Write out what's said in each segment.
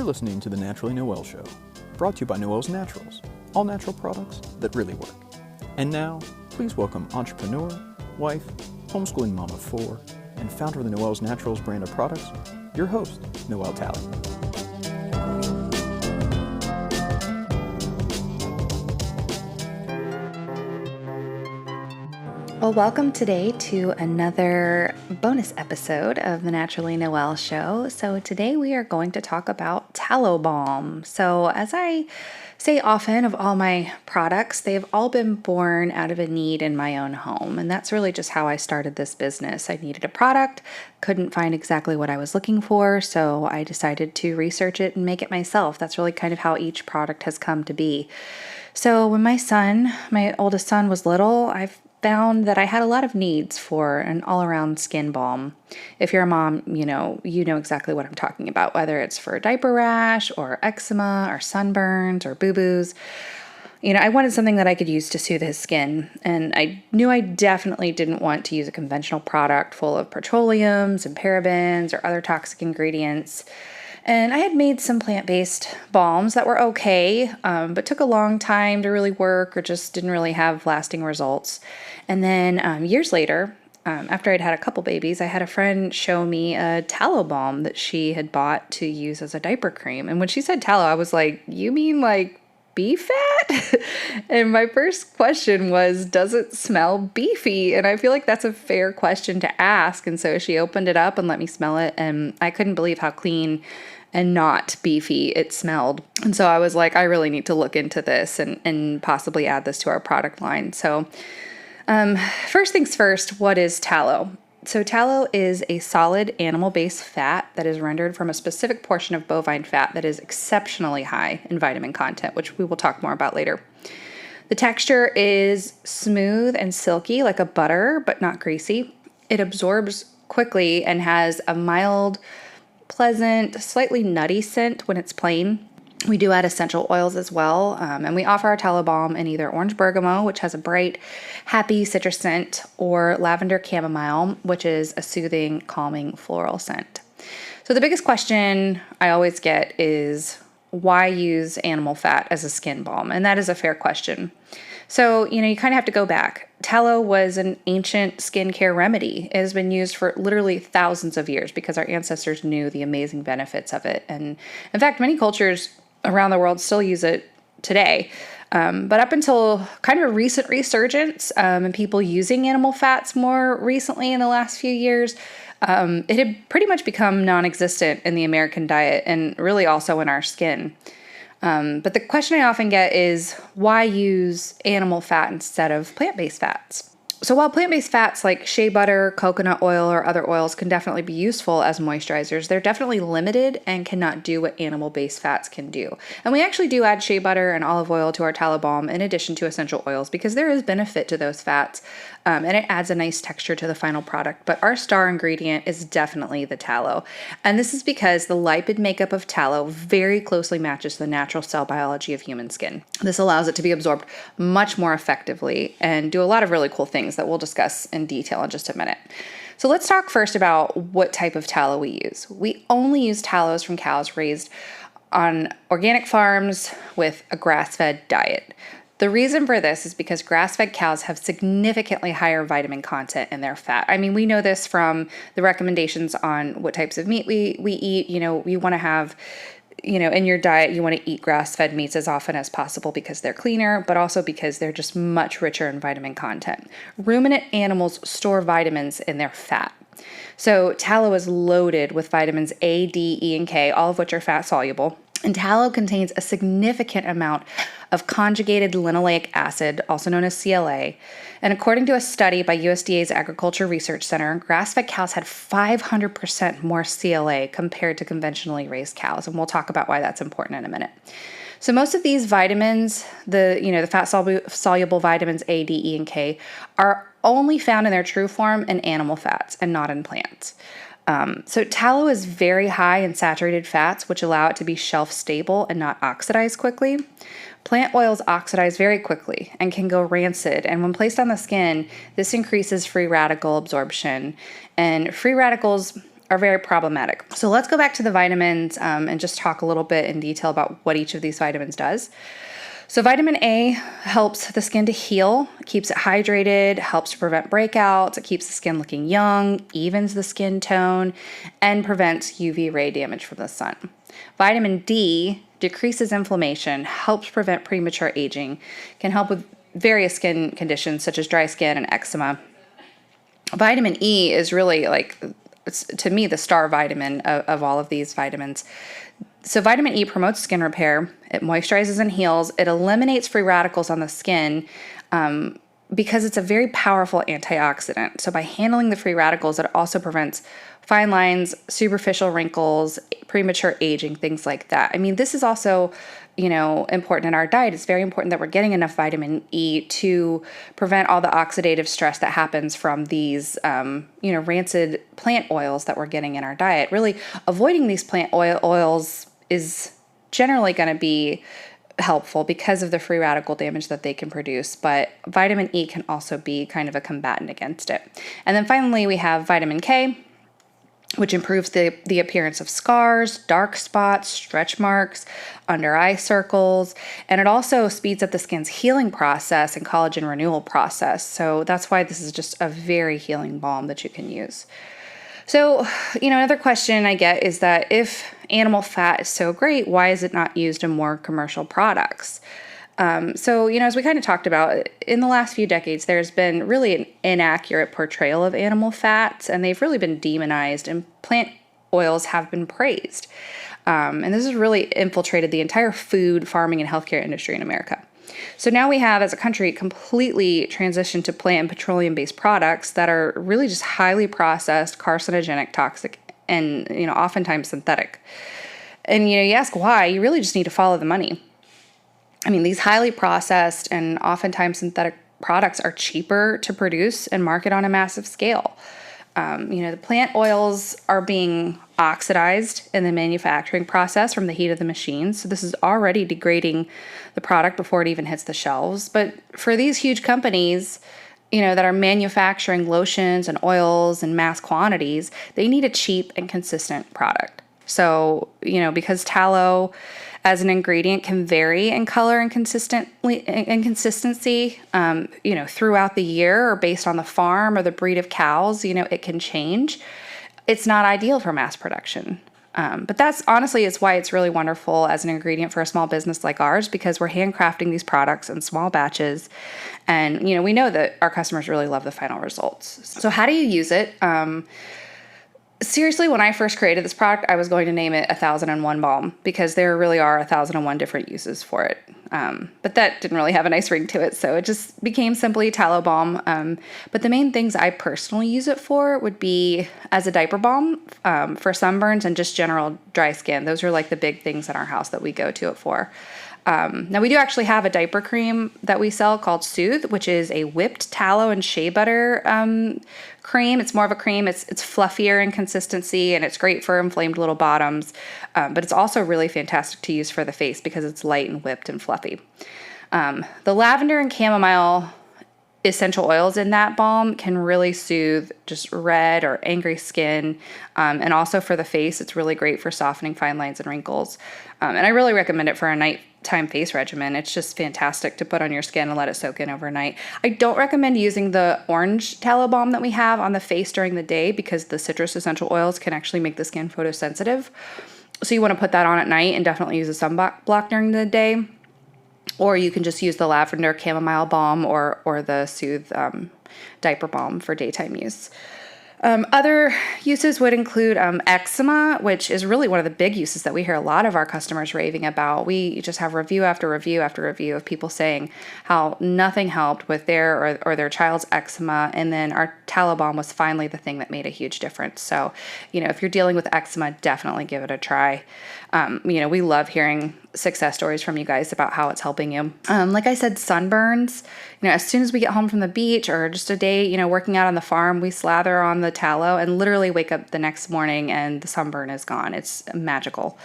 listening to the Naturally Noel Show, brought to you by Noel's Naturals, all natural products that really work. And now, please welcome entrepreneur, wife, homeschooling mom of 4, and founder of the Noel's Naturals brand of products, your host, Noel Tallow. Well, welcome today to another bonus episode of the Naturally Noel Show. So today we are going to talk about tallow balm. So as I say often of all my products, they've all been born out of a need in my own home. And that's really just how I started this business. I needed a product, couldn't find exactly what I was looking for, so I decided to research it and make it myself. That's really kind of how each product has come to be. So when my oldest son was little, I've found that I had a lot of needs for an all-around skin balm. If you're a mom, you know exactly what I'm talking about, whether it's for diaper rash or eczema or sunburns or boo-boos. I wanted something that I could use to soothe his skin, and I knew I definitely didn't want to use a conventional product full of petroleums and parabens or other toxic ingredients. And I had made some plant-based balms that were okay, but took a long time to really work or just didn't really have lasting results. And then years later, after I'd had a couple babies, I had a friend show me a tallow balm that she had bought to use as a diaper cream. And when she said tallow, I was like, you mean like beef fat? And my first question was, does it smell beefy? And I feel like that's a fair question to ask. And so she opened it up and let me smell it. And I couldn't believe how clean and not beefy it smelled. And so I was like, I really need to look into this and possibly add this to our product line. So first things first, what is tallow? So tallow is a solid animal-based fat that is rendered from a specific portion of bovine fat that is exceptionally high in vitamin content, which we will talk more about later. The texture is smooth and silky like a butter, but not greasy. It absorbs quickly and has a mild, pleasant, slightly nutty scent when it's plain. We do add essential oils as well, and we offer our tallow balm in either orange bergamot, which has a bright, happy citrus scent, or lavender chamomile, which is a soothing, calming floral scent. So the biggest question I always get is, why use animal fat as a skin balm? And that is a fair question. So, you kind of have to go back. Tallow was an ancient skincare remedy. It has been used for literally thousands of years because our ancestors knew the amazing benefits of it. And in fact, many cultures around the world still use it today. But up until kind of a recent resurgence and people using animal fats more recently in the last few years, it had pretty much become non-existent in the American diet and really also in our skin. But the question I often get is, why use animal fat instead of plant-based fats? So while plant-based fats like shea butter, coconut oil, or other oils can definitely be useful as moisturizers, they're definitely limited and cannot do what animal-based fats can do. And we actually do add shea butter and olive oil to our tallow balm in addition to essential oils because there is benefit to those fats, and it adds a nice texture to the final product. But our star ingredient is definitely the tallow. And this is because the lipid makeup of tallow very closely matches the natural cell biology of human skin. This allows it to be absorbed much more effectively and do a lot of really cool things that we'll discuss in detail in just a minute. So let's talk first about what type of tallow we use. We only use tallows from cows raised on organic farms with a grass-fed diet. The reason for this is because grass-fed cows have significantly higher vitamin content in their fat. I mean, we know this from the recommendations on what types of meat we eat. We want to have, in your diet, you want to eat grass-fed meats as often as possible because they're cleaner, but also because they're just much richer in vitamin content. Ruminant animals store vitamins in their fat. So tallow is loaded with vitamins A, D, E, and K, all of which are fat soluble. And tallow contains a significant amount of conjugated linoleic acid, also known as CLA. And according to a study by USDA's Agriculture Research Center, grass-fed cows had 500% more CLA compared to conventionally raised cows. And we'll talk about why that's important in a minute. So most of these vitamins, the fat-soluble vitamins A, D, E, and K, are only found in their true form in animal fats and not in plants. So tallow is very high in saturated fats, which allow it to be shelf stable and not oxidize quickly. Plant oils oxidize very quickly and can go rancid, and when placed on the skin, this increases free radical absorption. And free radicals are very problematic. So let's go back to the vitamins and just talk a little bit in detail about what each of these vitamins does. So vitamin A helps the skin to heal, keeps it hydrated, helps to prevent breakouts, it keeps the skin looking young, evens the skin tone, and prevents UV ray damage from the sun. Vitamin D decreases inflammation, helps prevent premature aging, can help with various skin conditions such as dry skin and eczema. Vitamin E is really like, to me, the star vitamin of all of these vitamins. So vitamin E promotes skin repair, it moisturizes and heals, it eliminates free radicals on the skin because it's a very powerful antioxidant. So by handling the free radicals, it also prevents fine lines, superficial wrinkles, premature aging, things like that. I mean, this is also, important in our diet. It's very important that we're getting enough vitamin E to prevent all the oxidative stress that happens from these, rancid plant oils that we're getting in our diet. Really, avoiding these plant oils is generally going to be helpful because of the free radical damage that they can produce, but vitamin E can also be kind of a combatant against it. And then finally, we have vitamin K, which improves the appearance of scars, dark spots, stretch marks, under eye circles, and it also speeds up the skin's healing process and collagen renewal process. So that's why this is just a very healing balm that you can use. So, another question I get is that if animal fat is so great, why is it not used in more commercial products? As we kind of talked about, in the last few decades, there's been really an inaccurate portrayal of animal fats, and they've really been demonized, and plant oils have been praised. And this has really infiltrated the entire food, farming, and healthcare industry in America. So now we have, as a country, completely transitioned to plant and petroleum-based products that are really just highly processed, carcinogenic, toxic, and, oftentimes synthetic. And, you ask why, you really just need to follow the money. I mean, these highly processed and oftentimes synthetic products are cheaper to produce and market on a massive scale. The plant oils are being oxidized in the manufacturing process from the heat of the machines. So this is already degrading the product before it even hits the shelves. But for these huge companies, that are manufacturing lotions and oils in mass quantities, they need a cheap and consistent product. So, because tallow as an ingredient can vary in color and consistency, throughout the year or based on the farm or the breed of cows, it can change. It's not ideal for mass production. But that's honestly, it's why it's really wonderful as an ingredient for a small business like ours, because we're handcrafting these products in small batches. And, we know that our customers really love the final results. So how do you use it? Seriously, when I first created this product, I was going to name it 1001 Balm because there really are 1001 different uses for it. But that didn't really have a nice ring to it, so it just became simply Tallow Balm. But the main things I personally use it for would be as a diaper balm for sunburns and just general dry skin. Those are like the big things in our house that we go to it for. Now we do actually have a diaper cream that we sell called Soothe, which is a whipped tallow and shea butter cream. It's more of a cream. It's fluffier in consistency and it's great for inflamed little bottoms. But it's also really fantastic to use for the face because it's light and whipped and fluffy. The lavender and chamomile essential oils in that balm can really soothe just red or angry skin. And also for the face, it's really great for softening fine lines and wrinkles. And I really recommend it for a nighttime face regimen. It's just fantastic to put on your skin and let it soak in overnight. I don't recommend using the orange tallow balm that we have on the face during the day because the citrus essential oils can actually make the skin photosensitive. So you want to put that on at night and definitely use a sunblock during the day. Or you can just use the lavender chamomile balm or the Soothe diaper balm for daytime use. Other uses would include eczema, which is really one of the big uses that we hear a lot of our customers raving about. We just have review after review after review of people saying how nothing helped with their or their child's eczema, and then our tallow balm was finally the thing that made a huge difference. So, if you're dealing with eczema, definitely give it a try. We love hearing success stories from you guys about how it's helping you. Like I said, sunburns, as soon as we get home from the beach or just a day, working out on the farm, we slather on the tallow and literally wake up the next morning and the sunburn is gone. It's magical.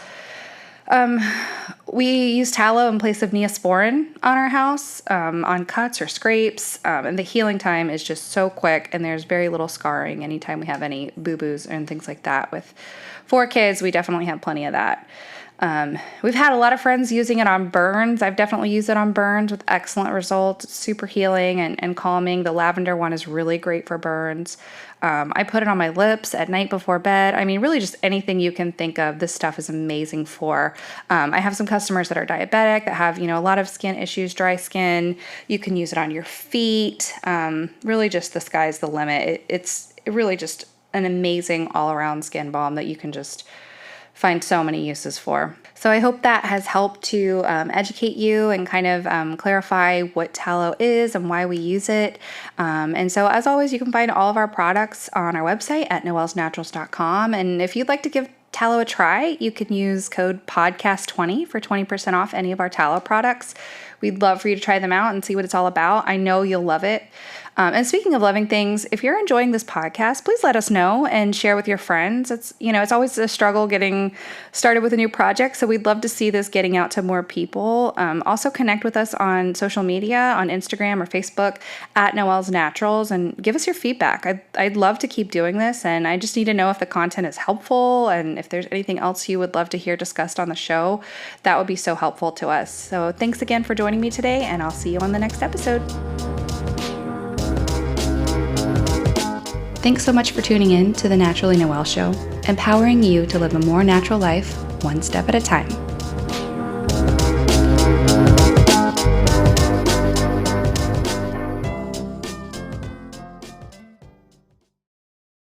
We use tallow in place of Neosporin on our house, on cuts or scrapes, and the healing time is just so quick, and there's very little scarring anytime we have any boo-boos and things like that. With 4 kids, we definitely have plenty of that. We've had a lot of friends using it on burns. I've definitely used it on burns with excellent results. It's super healing and calming. The lavender one is really great for burns. I put it on my lips at night before bed. I mean, really just anything you can think of, this stuff is amazing for. I have some customers that are diabetic that have, a lot of skin issues, dry skin. You can use it on your feet. Really just the sky's the limit. It's really just an amazing all-around skin balm that you can just find so many uses for. So I hope that has helped to educate you and kind of clarify what tallow is and why we use it. And so as always, you can find all of our products on our website at noelsnaturals.com. And if you'd like to give tallow a try, you can use code podcast20 for 20% off any of our tallow products. We'd love for you to try them out and see what it's all about. I know you'll love it. And speaking of loving things, if you're enjoying this podcast, please let us know and share with your friends. It's always a struggle getting started with a new project, so we'd love to see this getting out to more people. Also connect with us on social media, on Instagram or Facebook at Noel's Naturals, and give us your feedback. I'd love to keep doing this, and I just need to know if the content is helpful and if there's anything else you would love to hear discussed on the show. That would be so helpful to us. So thanks again for joining me today, and I'll see you on the next episode. Thanks so much for tuning in to the Naturally Noel Show, empowering you to live a more natural life, one step at a time.